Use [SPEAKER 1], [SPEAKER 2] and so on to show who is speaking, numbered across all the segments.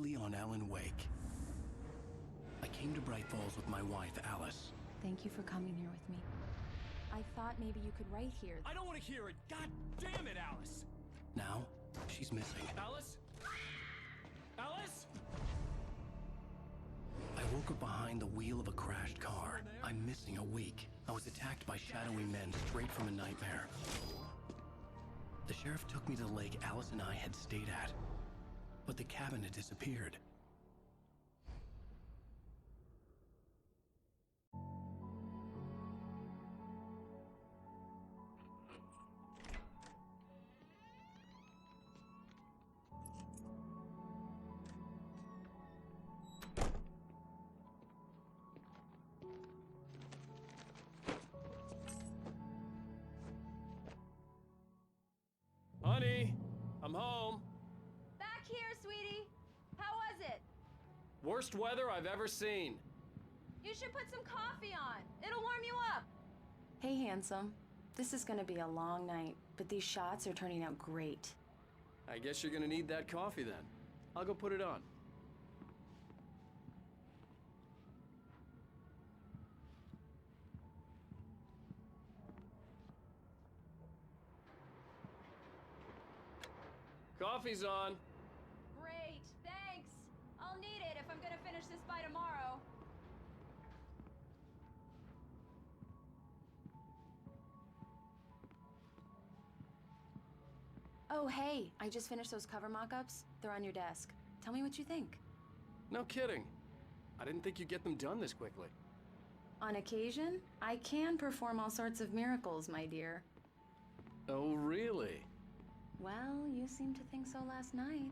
[SPEAKER 1] Leon Alan Wake. I came to Bright Falls with my wife, Alice.
[SPEAKER 2] Thank you for coming here with me. I thought maybe you could write here.
[SPEAKER 3] I don't want to hear it! God damn it, Alice!
[SPEAKER 1] Now, she's missing.
[SPEAKER 3] Alice? Alice?
[SPEAKER 1] I woke up behind the wheel of a crashed car. I'm missing a week. I was attacked by shadowy men straight from a nightmare. The sheriff took me to the lake Alice and I had stayed at, but the cabin had disappeared.
[SPEAKER 3] Honey, I'm home.
[SPEAKER 2] Back here, sweetie. How was it?
[SPEAKER 3] Worst weather I've ever seen.
[SPEAKER 2] You should put some coffee on. It'll warm you up. Hey, handsome. This is gonna be a long night, but these shots are turning out great.
[SPEAKER 3] I guess you're gonna need that coffee then. I'll go put it on. Coffee's on.
[SPEAKER 2] Great, thanks. I'll need it if I'm gonna finish this by tomorrow. Oh, hey, I just finished those cover mock-ups. They're on your desk. Tell me what you think.
[SPEAKER 3] No kidding. I didn't think you'd get them done this quickly.
[SPEAKER 2] On occasion, I can perform all sorts of miracles, my dear.
[SPEAKER 3] Oh, really?
[SPEAKER 2] Well, you seemed to think so last night.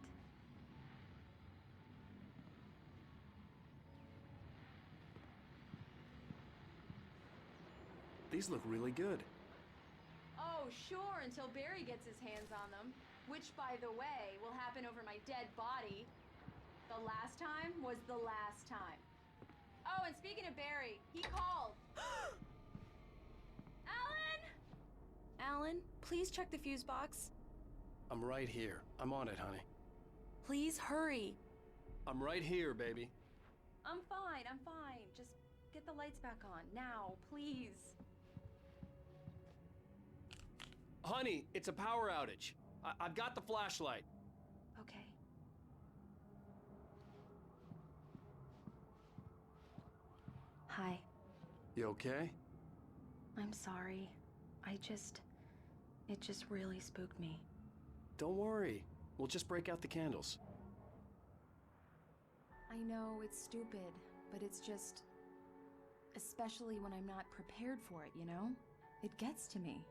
[SPEAKER 3] These look really good.
[SPEAKER 2] Oh, sure, until Barry gets his hands on them. Which, by the way, will happen over my dead body. The last time was the last time. Oh, and speaking of Barry, he called. Alan! Alan, please check the fuse box.
[SPEAKER 1] I'm right here. I'm on it, honey.
[SPEAKER 2] Please hurry.
[SPEAKER 3] I'm right here, baby.
[SPEAKER 2] I'm fine, I'm fine. Just get the lights back on, now, please.
[SPEAKER 3] Honey, it's a power outage. I've got the flashlight.
[SPEAKER 2] Okay. Hi.
[SPEAKER 3] You okay?
[SPEAKER 2] I'm sorry. It just really spooked me.
[SPEAKER 3] Don't worry. We'll just break out the candles.
[SPEAKER 2] I know it's stupid, but it's just... especially when I'm not prepared for it, you know? It gets to me.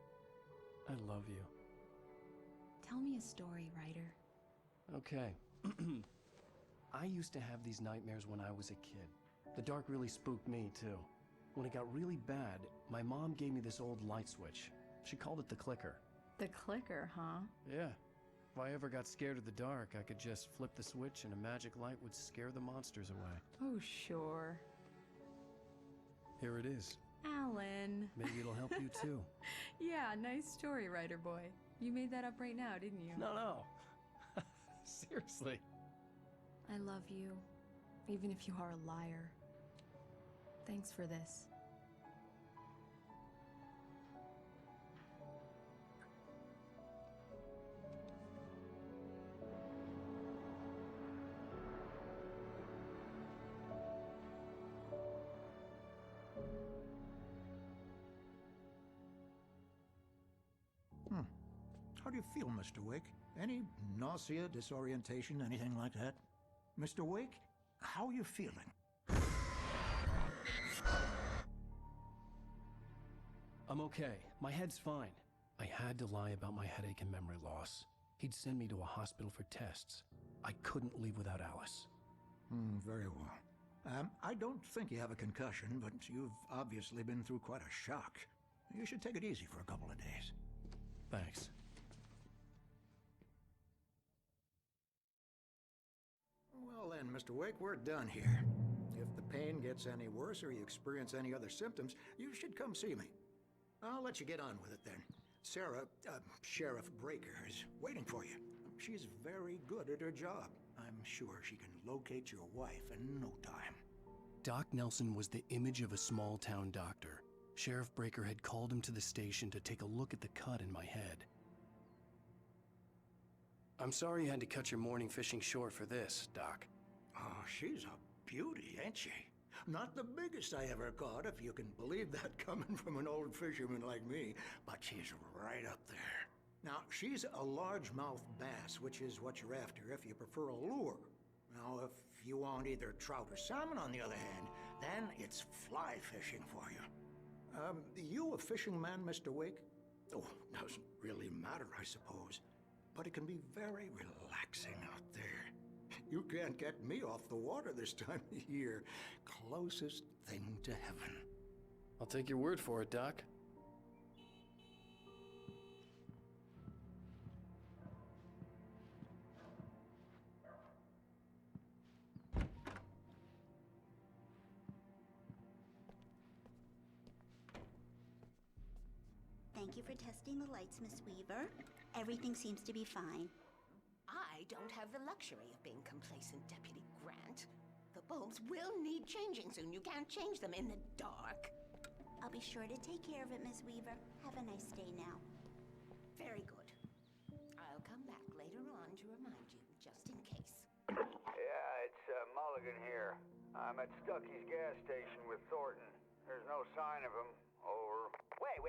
[SPEAKER 1] I love you.
[SPEAKER 2] Tell me a story, writer.
[SPEAKER 1] Okay. I used to have these nightmares when I was a kid. The dark really spooked me, too. When it got really bad, my mom gave me this old light switch. She called it the clicker.
[SPEAKER 2] The clicker, huh?
[SPEAKER 1] Yeah. If I ever got scared of the dark, I could just flip the switch and a magic light would scare the monsters away.
[SPEAKER 2] Oh, sure.
[SPEAKER 1] Here it is.
[SPEAKER 2] Alan.
[SPEAKER 1] Maybe it'll help you, too.
[SPEAKER 2] Yeah, nice story, writer boy. You made that up right now, didn't you?
[SPEAKER 1] No. Seriously.
[SPEAKER 2] I love you, even if you are a liar. Thanks for this.
[SPEAKER 4] How do you feel, Mr. Wake? Any nausea, disorientation, anything like that? Mr. Wake, how are you feeling?
[SPEAKER 1] I'm okay. My head's fine. I had to lie about my headache and memory loss. He'd send me to a hospital for tests. I couldn't leave without Alice.
[SPEAKER 4] Very well. I don't think you have a concussion, but you've obviously been through quite a shock. You should take it easy for a couple of days.
[SPEAKER 1] Thanks.
[SPEAKER 4] Well then, Mr. Wake, we're done here. If the pain gets any worse or you experience any other symptoms, you should come see me. I'll let you get on with it then. Sarah, Sheriff Breaker, is waiting for you. She's very good at her job. I'm I'm sure she can locate your wife in no time.
[SPEAKER 1] Doc Nelson was the image of a small-town doctor. Sheriff Breaker had called him to the station to take a look at the cut in my head. I'm sorry you had to cut your morning fishing short for this, Doc.
[SPEAKER 4] Oh, she's a beauty, ain't she? Not the biggest I ever caught, if you can believe that coming from an old fisherman like me, but she's right up there. Now, she's a largemouth bass, which is what you're after if you prefer a lure. Now, if you want either trout or salmon, on the other hand, then it's fly fishing for you. You a fishing man, Mr. Wake? Oh, doesn't really matter, I suppose. But it can be very relaxing out there. You can't get me off the water this time of year. Closest thing to heaven.
[SPEAKER 1] I'll take your word for it, Doc.
[SPEAKER 5] Thank you for testing the lights, Miss Weaver. Everything seems to be fine.
[SPEAKER 6] I don't have the luxury of being complacent, Deputy Grant. The bulbs will need changing soon. You can't change them in the dark.
[SPEAKER 5] I'll be sure to take care of it, Miss Weaver. Have a nice day now.
[SPEAKER 6] Very good. I'll come back later on to remind you, just in case.
[SPEAKER 7] Yeah, it's Mulligan here. I'm at Stucky's gas station with Thornton. There's no sign of him. Over.
[SPEAKER 8] Wait.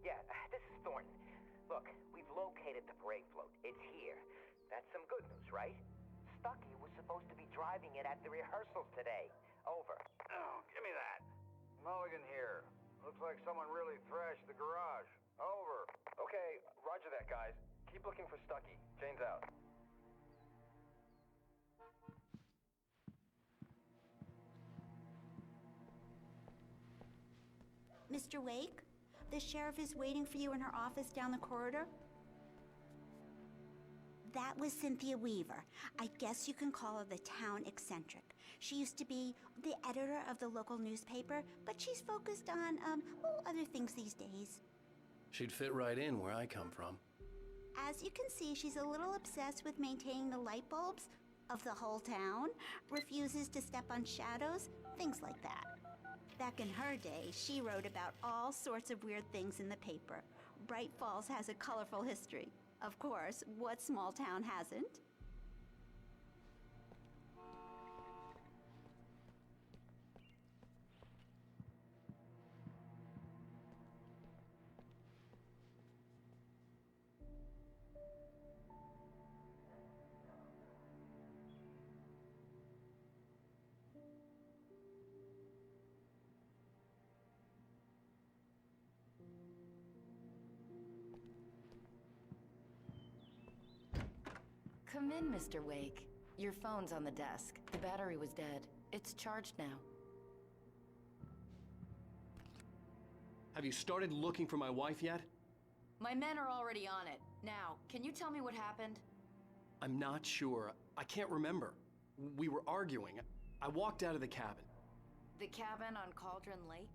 [SPEAKER 8] Yeah, this is Thornton. Look, we've located the brake float. It's here. That's some good news, right? Stucky was supposed to be driving it at the rehearsals today. Over.
[SPEAKER 7] Oh, give me that. Mulligan here. Looks like someone really thrashed the garage. Over.
[SPEAKER 8] Okay, roger that, guys. Keep looking for Stucky. Jane's out.
[SPEAKER 5] Mr. Wake, the sheriff is waiting for you in her office down the corridor. That was Cynthia Weaver. I guess you can call her the town eccentric. She used to be the editor of the local newspaper, but she's focused on, other things these days.
[SPEAKER 1] She'd fit right in where I come from.
[SPEAKER 5] As you can see, she's a little obsessed with maintaining the light bulbs of the whole town, refuses to step on shadows, things like that. Back in her day, she wrote about all sorts of weird things in the paper. Bright Falls has a colorful history. Of course, what small town hasn't?
[SPEAKER 9] Come in, Mr. Wake. Your phone's on the desk. The battery was dead. It's charged now.
[SPEAKER 3] Have you started looking for my wife yet?
[SPEAKER 9] My men are already on it. Now, can you tell me what happened?
[SPEAKER 3] I'm not sure. I can't remember. We were arguing. I walked out of the cabin.
[SPEAKER 9] The cabin on Cauldron Lake?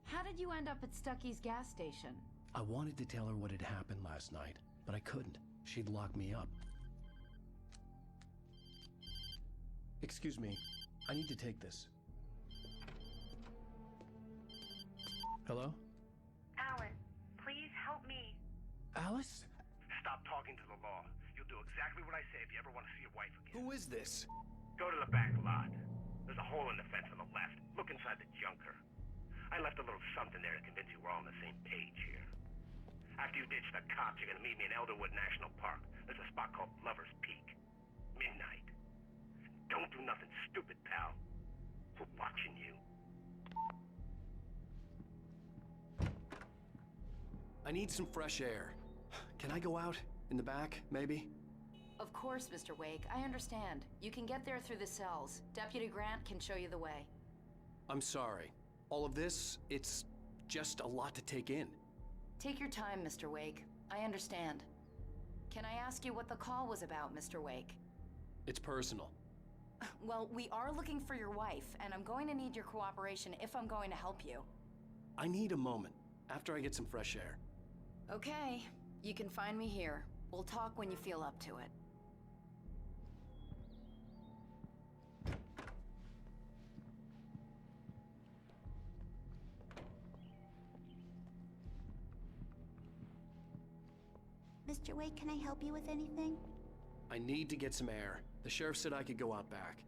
[SPEAKER 9] How did you end up at Stucky's gas station?
[SPEAKER 1] I wanted to tell her what had happened last night, but I couldn't. She'd lock me up. Excuse me, I need to take this. Hello?
[SPEAKER 10] Alan, please help me.
[SPEAKER 1] Alice?
[SPEAKER 11] Stop talking to the law. You'll do exactly what I say if you ever want to see your wife again.
[SPEAKER 3] Who is this?
[SPEAKER 11] Go to the back lot. There's a hole in the fence on the left. Look inside the junker. I left a little something there to convince you we're all on the same page here. After you ditch the cops, you're gonna meet me in Elderwood National Park. There's a spot called Lover's Peak. Midnight. Don't do nothing stupid, pal. We're watching you.
[SPEAKER 3] I need some fresh air. Can I go out? In the back, maybe?
[SPEAKER 9] Of course, Mr. Wake. I understand. You can get there through the cells. Deputy Grant can show you the way.
[SPEAKER 3] I'm sorry. All of this, it's just a lot to take in.
[SPEAKER 9] Take your time, Mr. Wake. I understand. Can I ask you what the call was about, Mr. Wake?
[SPEAKER 3] It's personal.
[SPEAKER 9] Well, we are looking for your wife, and I'm going to need your cooperation if I'm going to help you.
[SPEAKER 3] I need a moment, after I get some fresh air.
[SPEAKER 9] Okay, you can find me here. We'll talk when you feel up to it.
[SPEAKER 5] Mr. Wake, can I help you with anything?
[SPEAKER 3] I need to get some air. The sheriff said I could go out back.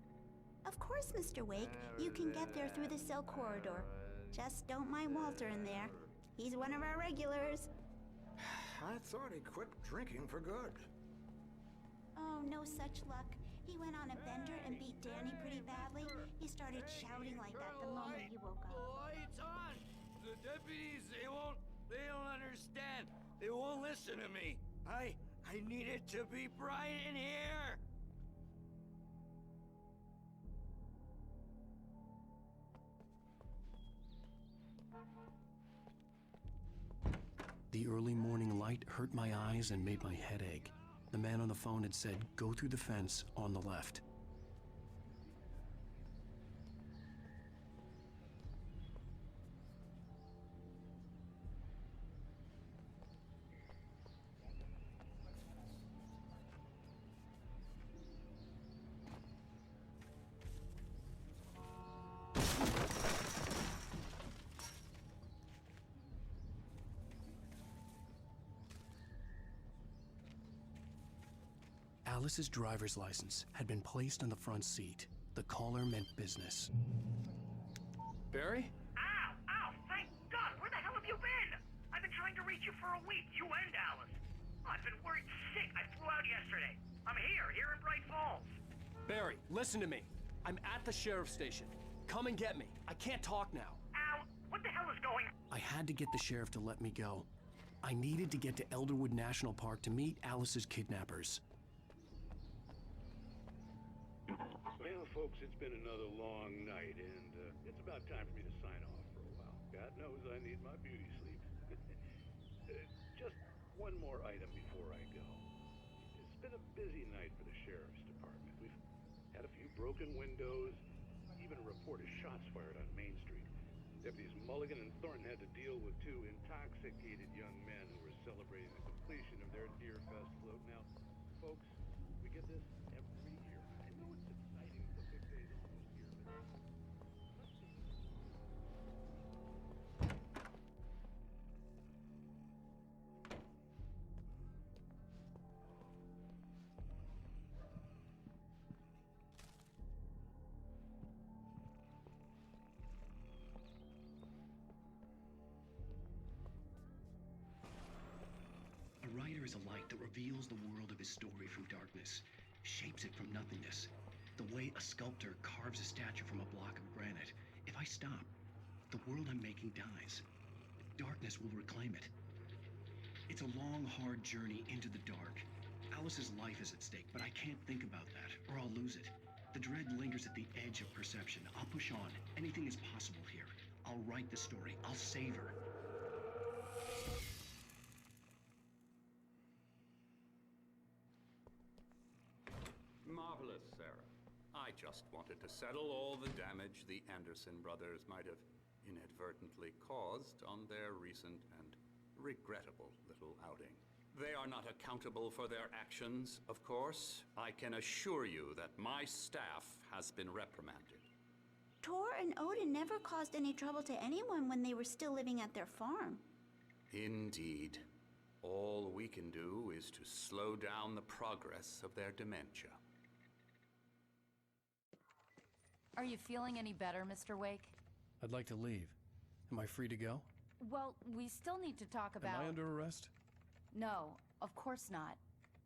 [SPEAKER 5] Of course, Mr. Wake. You can get there through the cell corridor. Just don't mind Walter in there. He's one of our regulars.
[SPEAKER 4] I thought he quit drinking for good.
[SPEAKER 5] Oh, no such luck. He went on a bender and beat Danny pretty badly. He started shouting like that the moment he woke up.
[SPEAKER 12] Lights on! The deputies, they don't understand. They won't listen to me. I need it to be bright in here.
[SPEAKER 1] The early morning light hurt my eyes and made my head ache. The man on the phone had said, go through the fence on the left. Alice's driver's license had been placed on the front seat. The caller meant business.
[SPEAKER 3] Barry?
[SPEAKER 11] Ow! Ow! Thank God! Where the hell have you been? I've been trying to reach you for a week, you and Alice. I've been worried sick. I flew out yesterday. I'm here in Bright Falls.
[SPEAKER 3] Barry, listen to me. I'm at the sheriff's station. Come and get me. I can't talk now.
[SPEAKER 11] Al, what the hell is going on?
[SPEAKER 1] I had to get the sheriff to let me go. I needed to get to Elderwood National Park to meet Alice's kidnappers.
[SPEAKER 13] Well, folks, it's been another long night, and it's about time for me to sign off for a while. God knows I need my beauty sleep. Just one more item before I go. It's been a busy night for the sheriff's department. We've had a few broken windows, even a report of shots fired on Main Street. Deputies Mulligan and Thornton had to deal with two intoxicated young men who were celebrating the completion of their Deer Fest float. Now, folks, we get this every year. I know it's exciting. The big day's almost here, but
[SPEAKER 1] A writer is a light that reveals the world of his story from darkness, shapes it from nothingness. The way a sculptor carves a statue from a block of granite. If I stop, the world I'm making dies. Darkness will reclaim it. It's a long, hard journey into the dark. Alice's life is at stake, but I can't think about that, or I'll lose it. The dread lingers at the edge of perception. I'll push on. Anything is possible here. I'll write the story. I'll save her.
[SPEAKER 14] Marvelous, Sarah. I just wanted to settle all the damage the Anderson brothers might have inadvertently caused on their recent and regrettable little outing. They are not accountable for their actions, of course. I can assure you that my staff has been reprimanded.
[SPEAKER 5] Tor and Odin never caused any trouble to anyone when they were still living at their farm.
[SPEAKER 14] Indeed. All we can do is to slow down the progress of their dementia.
[SPEAKER 9] Are you feeling any better, Mr. Wake?
[SPEAKER 3] I'd like to leave. Am I free to go?
[SPEAKER 9] Well, we still need to talk about...
[SPEAKER 3] Am I under arrest?
[SPEAKER 9] No, of course not.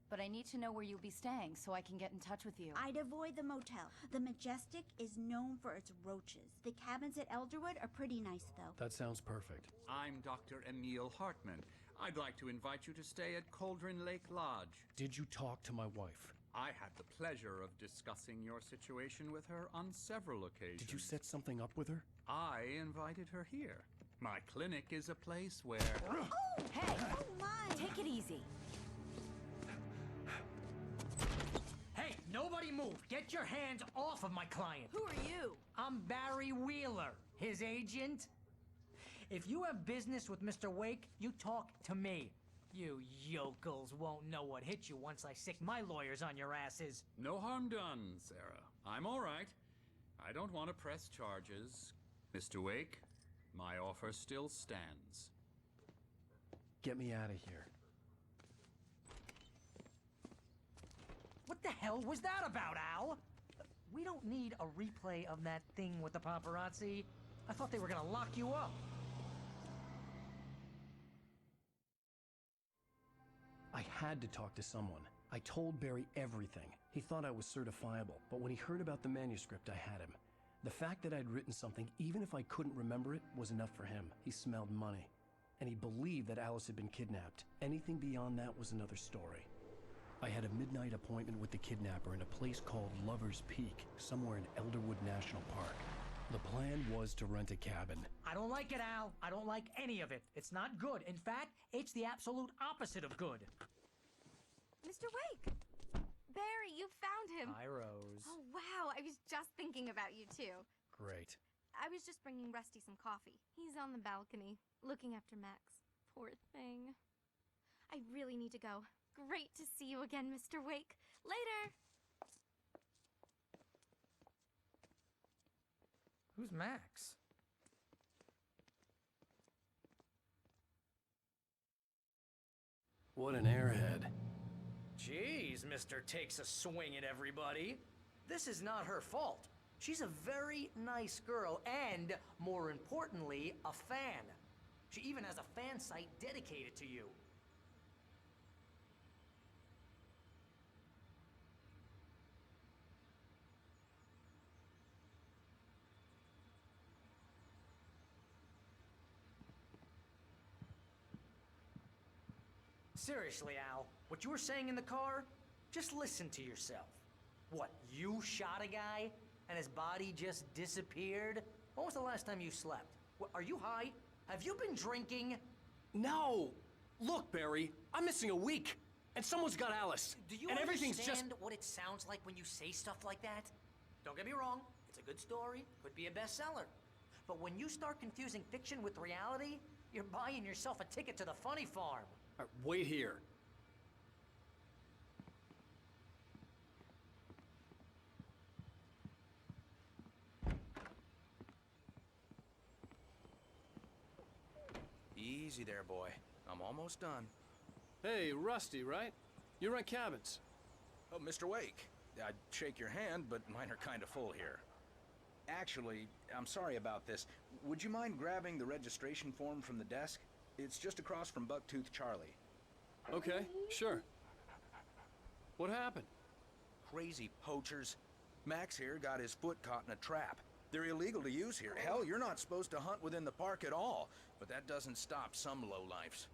[SPEAKER 9] But I need to know where you'll be staying so I can get in touch with you.
[SPEAKER 5] I'd avoid the motel. The Majestic is known for its roaches. The cabins at Elderwood are pretty nice, though.
[SPEAKER 3] That sounds perfect.
[SPEAKER 15] I'm Dr. Emil Hartman. I'd like to invite you to stay at Cauldron Lake Lodge.
[SPEAKER 3] Did you talk to my wife?
[SPEAKER 15] I had the pleasure of discussing your situation with her on several occasions.
[SPEAKER 3] Did you set something up with her?
[SPEAKER 15] I invited her here. My clinic is a place where...
[SPEAKER 5] Oh!
[SPEAKER 9] Hey!
[SPEAKER 5] Oh, my!
[SPEAKER 9] Take it easy.
[SPEAKER 16] Hey, nobody move! Get your hands off of my client!
[SPEAKER 2] Who are you?
[SPEAKER 16] I'm Barry Wheeler, his agent. If you have business with Mr. Wake, you talk to me. You yokels won't know what hit you once I sick my lawyers on your asses.
[SPEAKER 15] No harm done, Sarah. I'm all right. I don't want to press charges. Mr. Wake, my offer still stands.
[SPEAKER 3] Get me out of here.
[SPEAKER 16] What the hell was that about, Al? We don't need a replay of that thing with the paparazzi. I thought they were gonna lock you up.
[SPEAKER 3] I had to talk to someone. I told Barry everything. He thought I was certifiable, but when he heard about the manuscript, I had him. The fact that I'd written something, even if I couldn't remember it, was enough for him. He smelled money. And he believed that Alice had been kidnapped. Anything beyond that was another story. I had a midnight appointment with the kidnapper in a place called Lover's Peak, somewhere in Elderwood National Park. The plan was to rent a cabin.
[SPEAKER 16] I don't like it, Al. I don't like any of it. It's not good. In fact, it's the absolute opposite of good.
[SPEAKER 17] Mr. Wake! Barry, you found him!
[SPEAKER 16] Hi, Rose.
[SPEAKER 17] Oh, wow, I was just thinking about you, too.
[SPEAKER 3] Great.
[SPEAKER 17] I was just bringing Rusty some coffee. He's on the balcony, looking after Max. Poor thing. I really need to go. Great to see you again, Mr. Wake. Later!
[SPEAKER 16] Who's Max?
[SPEAKER 3] What an airhead.
[SPEAKER 16] Jeez, Mr. Takes a swing at everybody. This is not her fault. She's a very nice girl and, more importantly, a fan. She even has a fan site dedicated to you. Seriously, Al, what you were saying in the car, just listen to yourself. What, you shot a guy and his body just disappeared? When was the last time you slept? What, are you high? Have you been drinking?
[SPEAKER 3] No! Look, Barry, I'm missing a week, and someone's got Alice.
[SPEAKER 16] Do you
[SPEAKER 3] and everything's
[SPEAKER 16] understand what it sounds like when you say stuff like that? Don't get me wrong, it's a good story, could be a bestseller. But when you start confusing fiction with reality, you're buying yourself a ticket to the funny farm.
[SPEAKER 3] Wait here.
[SPEAKER 18] Easy there, boy. I'm almost done.
[SPEAKER 3] Hey, Rusty, right? You rent cabins.
[SPEAKER 18] Oh, Mr. Wake. I'd shake your hand, but mine are kind of full here. Actually, I'm sorry about this. Would you mind grabbing the registration form from the desk? It's just across from Bucktooth Charlie.
[SPEAKER 3] Okay, sure. What happened?
[SPEAKER 18] Crazy poachers. Max here got his foot caught in a trap. They're illegal to use here. Hell, you're not supposed to hunt within the park at all. But that doesn't stop some lowlifes.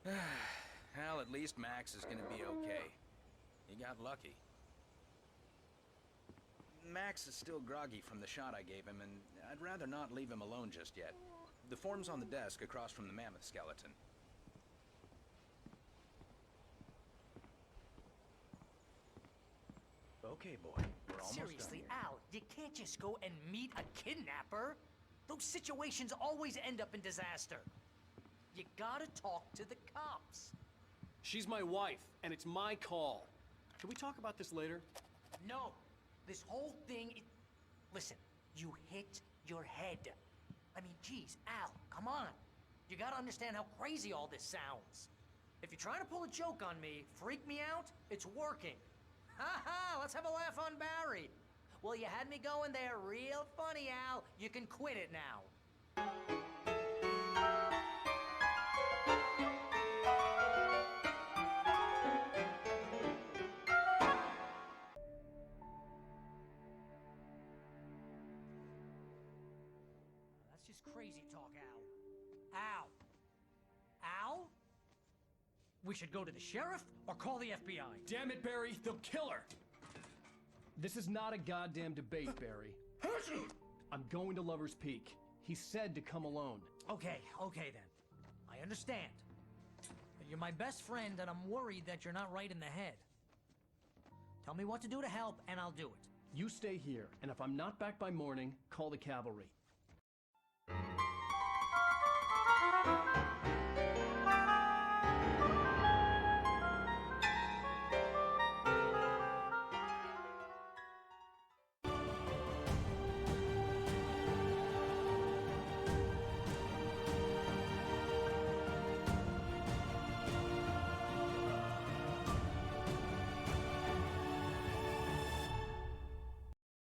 [SPEAKER 18] Well, at least Max is gonna be okay. He got lucky. Max is still groggy from the shot I gave him, and I'd rather not leave him alone just yet. The form's on the desk across from the mammoth skeleton. Okay, boy. We're almost
[SPEAKER 16] Seriously,
[SPEAKER 18] done here.
[SPEAKER 16] Al, you can't just go and meet a kidnapper. Those situations always end up in disaster. You gotta talk to the cops.
[SPEAKER 3] She's my wife, and it's my call. Can we talk about this later?
[SPEAKER 16] No. This whole thing... Listen, you hit your head. I mean, geez, Al, come on. You gotta understand how crazy all this sounds. If you're trying to pull a joke on me, freak me out, it's working. Ha ha, let's have a laugh on Barry. Well, you had me going there real funny, Al. You can quit it now. That's just crazy talk, Al. Al. Al? We should go to the sheriff or call the FBI.
[SPEAKER 3] Damn it, Barry, they'll kill her! This is not a goddamn debate, Barry. I'm going to Lover's Peak. He said to come alone.
[SPEAKER 16] Okay then. I understand. But you're my best friend, and I'm worried that you're not right in the head. Tell me what to do to help, and I'll do it.
[SPEAKER 3] You stay here, and if I'm not back by morning, call the cavalry.